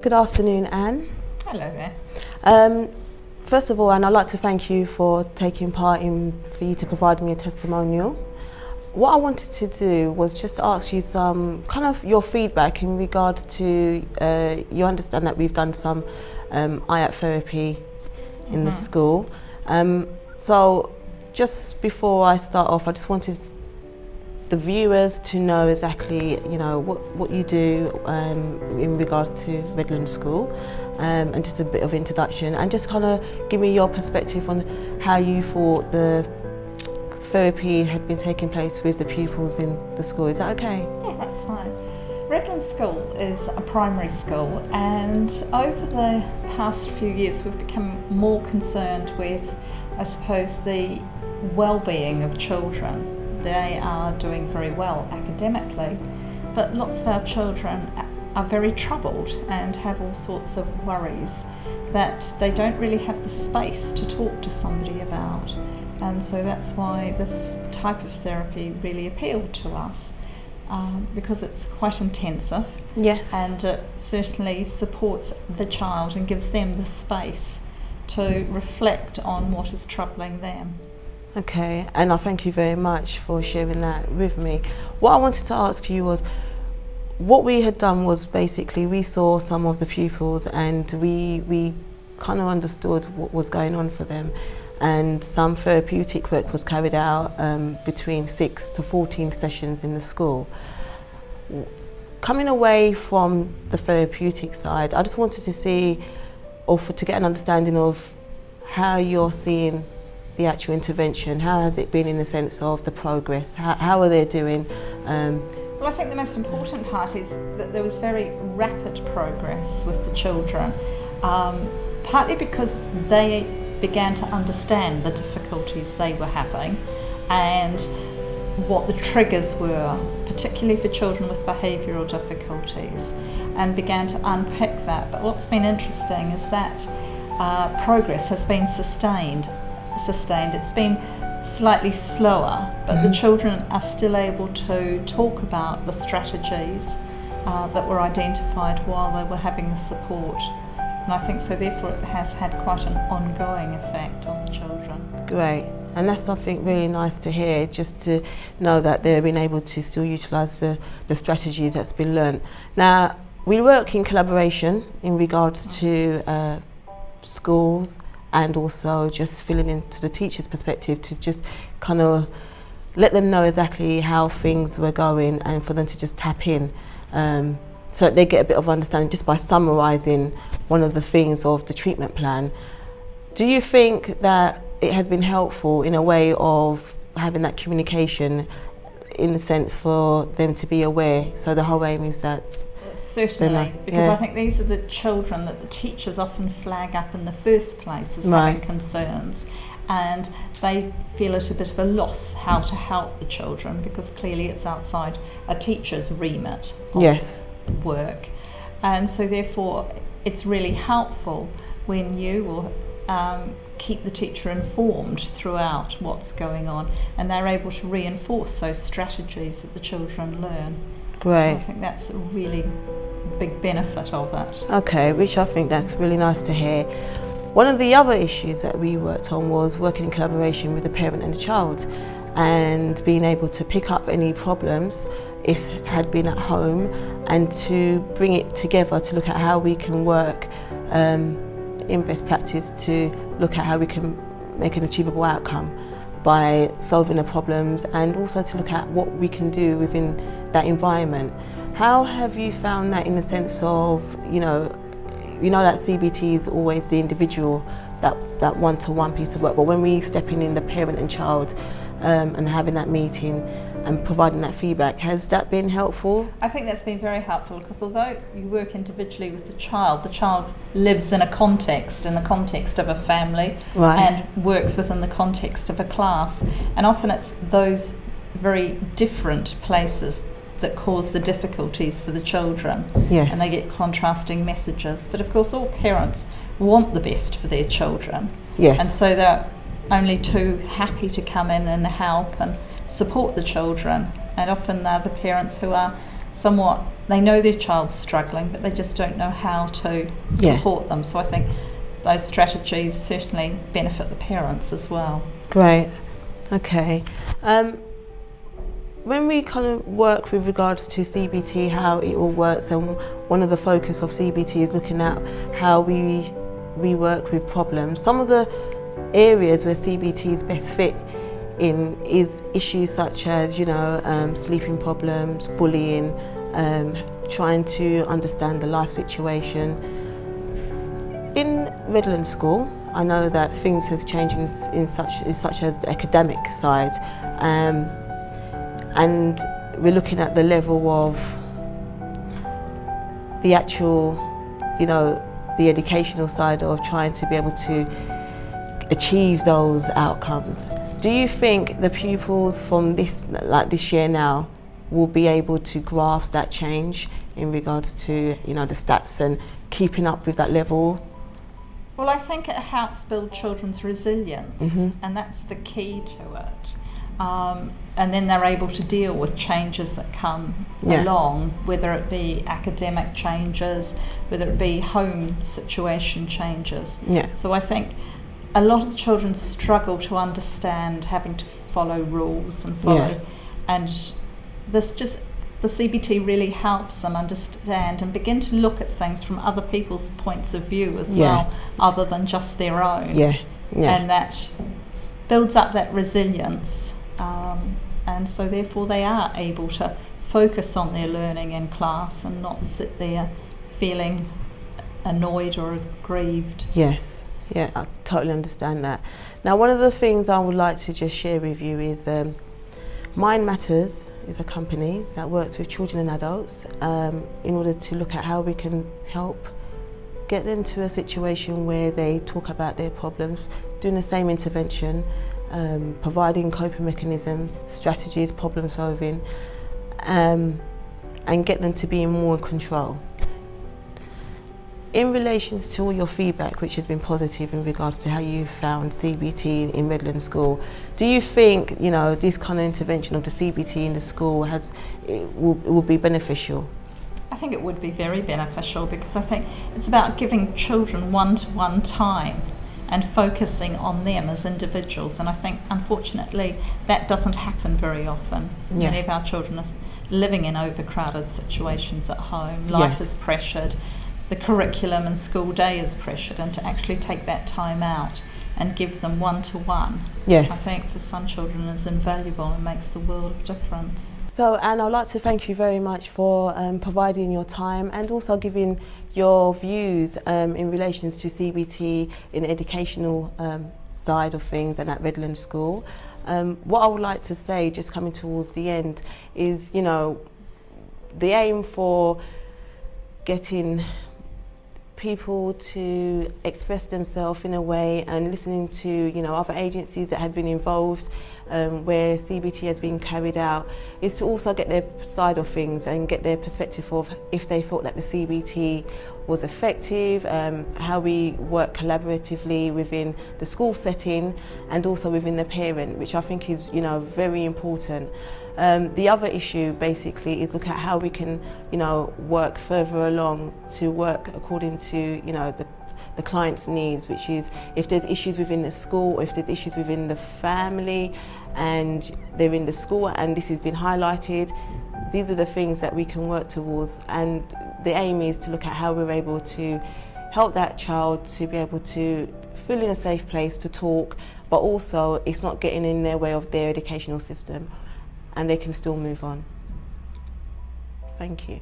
Good afternoon, Anne. Hello there. First of all, Anne, I'd like to thank you for taking part for you to provide me a testimonial. What I wanted to do was just ask you some kind of your feedback in regards to, you understand that we've done some IAP therapy in the school. So just before I start off, I just wanted the viewers to know exactly, what you do in regards to Redland School, and just a bit of introduction, and just kind of give me your perspective on how you thought the therapy had been taking place with the pupils in the school. Is that okay? Yeah, that's fine. Redland School is a primary school, and over the past few years we've become more concerned with, I suppose, the well-being of children. They are doing very well academically, but lots of our children are very troubled and have all sorts of worries that they don't really have the space to talk to somebody about. And so that's why this type of therapy really appealed to us, because it's quite intensive. Yes. And it certainly supports the child and gives them the space to reflect on what is troubling them. Okay, and I thank you very much for sharing that with me. What I wanted to ask you was, what we had done was basically we saw some of the pupils and we kind of understood what was going on for them, and some therapeutic work was carried out between 6 to 14 sessions in the school. Coming away from the therapeutic side, I just wanted to see, to get an understanding of how you're seeing the actual intervention. How has it been in the sense of the progress? How are they doing? Well, I think the most important part is that there was very rapid progress with the children, partly because they began to understand the difficulties they were having and what the triggers were, particularly for children with behavioural difficulties, and began to unpick that. But what's been interesting is that progress has been sustained. It's been slightly slower, but the children are still able to talk about the strategies that were identified while they were having the support. And I think so therefore it has had quite an ongoing effect on the children. Great. And that's something really nice to hear, just to know that they've been able to still utilise the strategies that's been learnt. Now, we work in collaboration in regards to schools, and also just filling into the teacher's perspective to just kind of let them know exactly how things were going, and for them to just tap in, so that they get a bit of understanding just by summarising one of the things of the treatment plan. Do you think that it has been helpful in a way of having that communication, in the sense for them to be aware? So the whole aim is that certainly, because I think these are the children that the teachers often flag up in the first place as having concerns, and they feel at a bit of a loss how to help the children, because clearly it's outside a teacher's remit of work. And so therefore it's really helpful when you will keep the teacher informed throughout what's going on, and they're able to reinforce those strategies that the children learn. Great. So I think that's a really big benefit of it. Okay, which I think that's really nice to hear. One of the other issues that we worked on was working in collaboration with the parent and the child, and being able to pick up any problems if had been at home, and to bring it together to look at how we can work in best practice to look at how we can make an achievable outcome by solving the problems, and also to look at what we can do within that environment. How have you found that, in the sense of, that CBT is always the individual, that one-to-one piece of work, but when we step in the parent and child, and having that meeting and providing that feedback, has that been helpful? I think that's been very helpful, because although you work individually with the child lives in a context of a family, and works within the context of a class, and often it's those very different places that cause the difficulties for the children. Yes. And they get contrasting messages. But of course all parents want the best for their children. Yes. And so they're only too happy to come in and help and support the children. And often they're the parents who are somewhat they know their child's struggling, but they just don't know how to support them. So I think those strategies certainly benefit the parents as well. Great. Okay. When we kind of work with regards to CBT, how it all works, and one of the focus of CBT is looking at how we work with problems. Some of the areas where CBT is best fit in is issues such as, sleeping problems, bullying, trying to understand the life situation. In Redland School, I know that things has changed in such as the academic side, and we're looking at the level of the actual, the educational side of trying to be able to achieve those outcomes. Do you think the pupils from this year now will be able to grasp that change in regards to, the stats and keeping up with that level? Well, I think it helps build children's resilience, and that's the key to it. And then they're able to deal with changes that come along, whether it be academic changes, whether it be home situation changes. Yeah. So I think a lot of the children struggle to understand having to follow rules and follow, and the CBT really helps them understand and begin to look at things from other people's points of view as well, other than just their own. And that builds up that resilience, and so therefore they are able to focus on their learning in class and not sit there feeling annoyed or aggrieved. Yes. Yeah, I totally understand that. Now, one of the things I would like to just share with you is Mind Matters is a company that works with children and adults in order to look at how we can help get them to a situation where they talk about their problems, doing the same intervention, providing coping mechanisms, strategies, problem solving, and get them to be more in control. In relation to all your feedback, which has been positive in regards to how you found CBT in Redland School, do you think this kind of intervention of the CBT in the school will be beneficial? I think it would be very beneficial, because I think it's about giving children one-to-one time and focusing on them as individuals, and I think unfortunately that doesn't happen very often. Many of our children are living in overcrowded situations at home. Life is pressured. The curriculum and school day is pressured, and to actually take that time out and give them one-to-one, I think for some children is invaluable and makes the world of difference. So, Anne, I'd like to thank you very much for providing your time and also giving your views in relation to CBT in the educational side of things and at Redland School. What I would like to say, just coming towards the end, is, the aim for getting people to express themselves in a way and listening to other agencies that have been involved where CBT has been carried out is to also get their side of things and get their perspective of if they thought that the CBT was effective, how we work collaboratively within the school setting and also within the parent, which I think is very important. The other issue basically is look at how we can, work further along to work according to, the client's needs, which is if there's issues within the school or if there's issues within the family and they're in the school and this has been highlighted, these are the things that we can work towards, and the aim is to look at how we're able to help that child to be able to feel in a safe place to talk, but also it's not getting in their way of their educational system and they can still move on. Thank you.